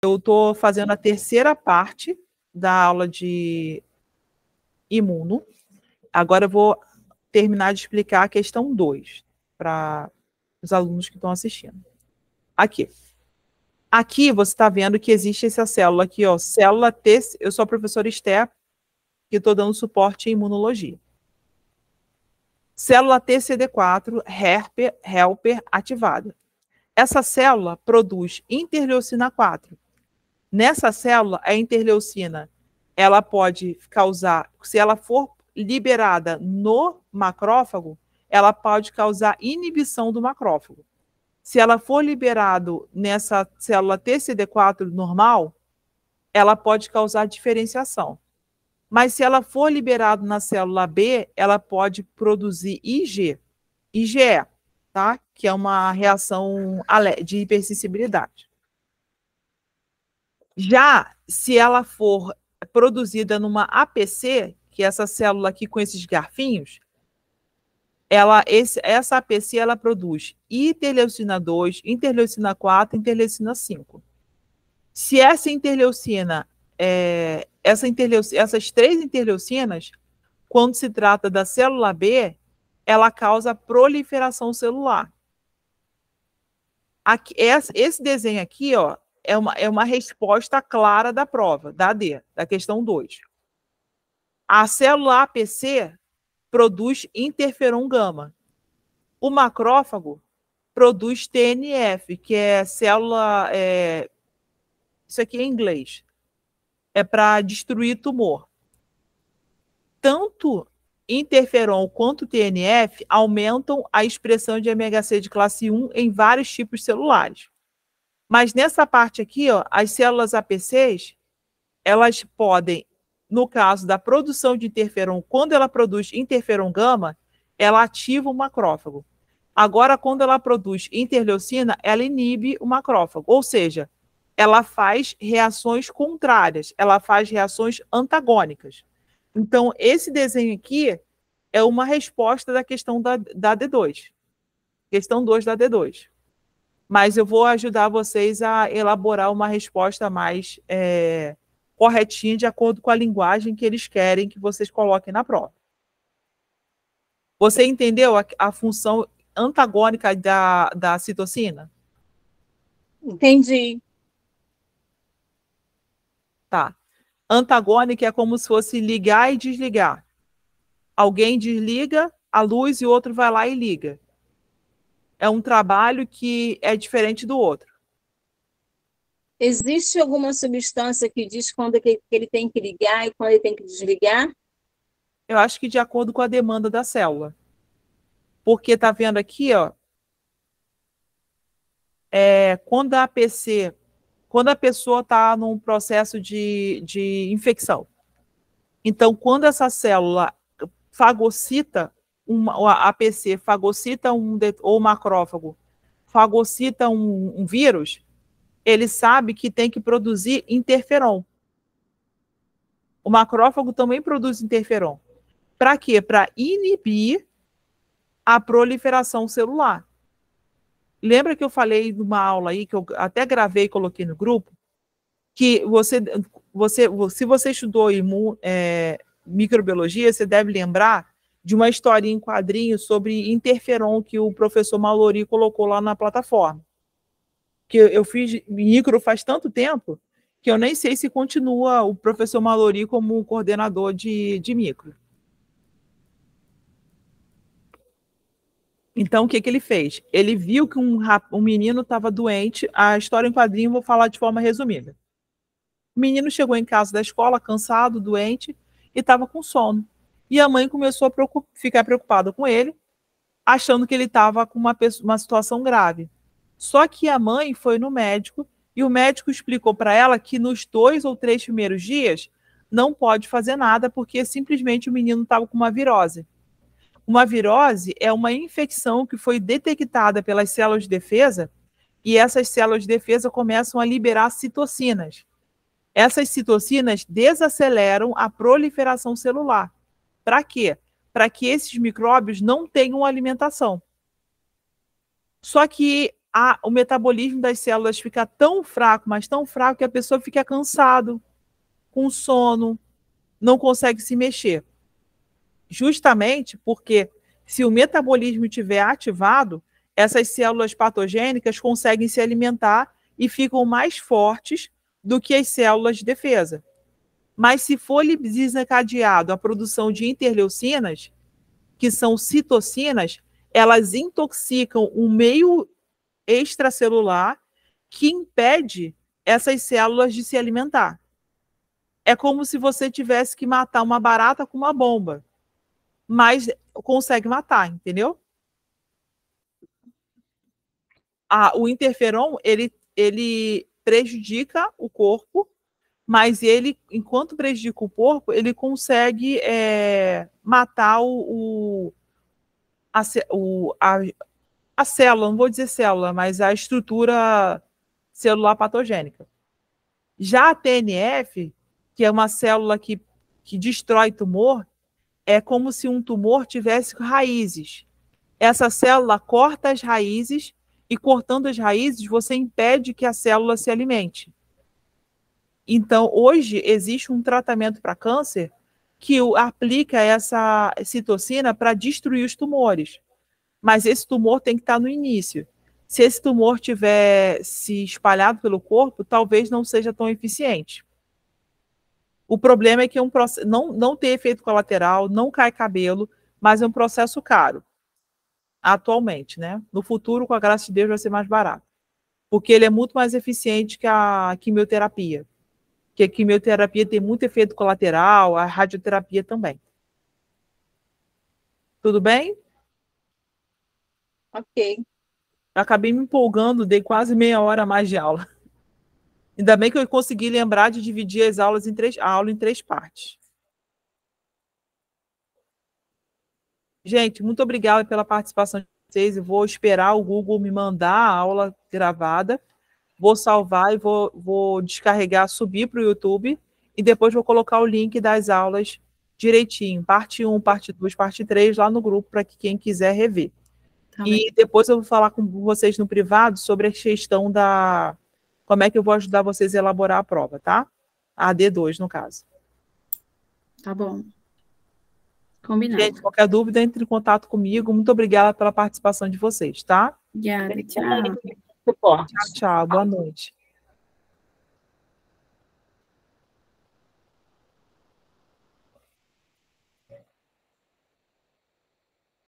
Eu estou fazendo a terceira parte da aula de imuno. Agora eu vou terminar de explicar a questão 2 para os alunos que estão assistindo. Aqui. Aqui você está vendo que existe essa célula aqui, ó, célula T. Eu sou a professora Esther, que estou dando suporte em imunologia. Célula TCD4, helper ativada. Essa célula produz interleucina 4. Nessa célula, a interleucina, ela pode causar, se ela for liberada no macrófago, ela pode causar inibição do macrófago. Se ela for liberada nessa célula TCD4 normal, ela pode causar diferenciação. Mas se ela for liberada na célula B, ela pode produzir IgE, tá? Que é uma reação de hipersensibilidade. Já se ela for produzida numa APC, que é essa célula aqui com esses garfinhos, essa APC ela produz interleucina 2, interleucina 4, interleucina 5. Se essa interleucina, essas 3 interleucinas, quando se trata da célula B, ela causa proliferação celular. Aqui, esse desenho aqui, ó, é uma resposta clara da prova, da questão 2. A célula APC produz interferon gama. O macrófago produz TNF, que é célula... isso aqui é em inglês. É para destruir tumor. Tanto interferon quanto TNF aumentam a expressão de MHC de classe 1 em vários tipos celulares. Mas nessa parte aqui, ó, as células APCs, elas podem, no caso da produção de interferon, quando ela produz interferon gama, ela ativa o macrófago. Agora, quando ela produz interleucina, ela inibe o macrófago. Ou seja, ela faz reações contrárias, ela faz reações antagônicas. Então, esse desenho aqui é uma resposta da questão da D2. Questão 2 da D2. Mas eu vou ajudar vocês a elaborar uma resposta mais corretinha, de acordo com a linguagem que eles querem que vocês coloquem na prova. Você entendeu a função antagônica da citocina? Entendi. Tá. Antagônica é como se fosse ligar e desligar. Alguém desliga a luz e o outro vai lá e liga. É um trabalho que é diferente do outro. Existe alguma substância que diz quando que ele tem que ligar e quando ele tem que desligar? Eu acho que de acordo com a demanda da célula. Porque tá vendo aqui, ó, quando a pessoa está num processo de infecção. Então, quando essa célula fagocita, a APC fagocita ou o macrófago fagocita um vírus, ele sabe que tem que produzir interferon. O macrófago também produz interferon. Para quê? Para inibir a proliferação celular. Lembra que eu falei numa aula aí, que eu até gravei e coloquei no grupo, que se você estudou microbiologia, você deve lembrar de uma historinha em quadrinho sobre interferon que o professor Mallory colocou lá na plataforma. Que eu fiz micro faz tanto tempo que eu nem sei se continua o professor Mallory como coordenador de micro. Então, o que ele fez? Ele viu que um menino estava doente. A história em quadrinho eu vou falar de forma resumida. O menino chegou em casa da escola, cansado, doente, e estava com sono. E a mãe começou a ficar preocupada com ele, achando que ele estava com uma situação grave. Só que a mãe foi no médico, e o médico explicou para ela que nos 2 ou 3 primeiros dias não pode fazer nada, porque simplesmente o menino estava com uma virose. Uma virose é uma infecção que foi detectada pelas células de defesa, e essas células de defesa começam a liberar citocinas. Essas citocinas desaceleram a proliferação celular. Para quê? Para que esses micróbios não tenham alimentação. Só que o metabolismo das células fica tão fraco, mas tão fraco, que a pessoa fica cansado, com sono, não consegue se mexer. Justamente porque se o metabolismo estiver ativado, essas células patogênicas conseguem se alimentar e ficam mais fortes do que as células de defesa. Mas se for desencadeado a produção de interleucinas, que são citocinas, elas intoxicam um meio extracelular que impede essas células de se alimentar. É como se você tivesse que matar uma barata com uma bomba, mas consegue matar, entendeu? O interferon, ele prejudica o corpo, mas ele, enquanto prejudica o corpo, ele consegue matar a célula, não vou dizer célula, mas a estrutura celular patogênica. Já a TNF, que é uma célula que destrói tumor, é como se um tumor tivesse raízes. Essa célula corta as raízes e, cortando as raízes, você impede que a célula se alimente. Então, hoje, existe um tratamento para câncer que aplica essa citocina para destruir os tumores. Mas esse tumor tem que estar no início. Se esse tumor tiver se espalhado pelo corpo, talvez não seja tão eficiente. O problema é que não tem efeito colateral, não cai cabelo, mas é um processo caro, atualmente, né? No futuro, com a graça de Deus, vai ser mais barato. Porque ele é muito mais eficiente que a quimioterapia. Porque a quimioterapia tem muito efeito colateral, a radioterapia também. Tudo bem? Ok. Eu acabei me empolgando, dei quase meia hora a mais de aula. Ainda bem que eu consegui lembrar de dividir as aulas a aula em 3 partes. Gente, muito obrigada pela participação de vocês. Eu vou esperar o Google me mandar a aula gravada. Vou salvar e vou descarregar, subir para o YouTube e depois vou colocar o link das aulas direitinho. Parte 1, parte 2, parte 3 lá no grupo para que quem quiser rever. Tá E bem. depois eu vou falar com vocês no privado sobre a questão da... Como é que eu vou ajudar vocês a elaborar a prova, tá? A D2, no caso. Tá bom. Combinado. Gente, qualquer dúvida, entre em contato comigo. Muito obrigada pela participação de vocês, tá? Obrigada, tchau. Suporte. Tchau, tchau. Boa noite.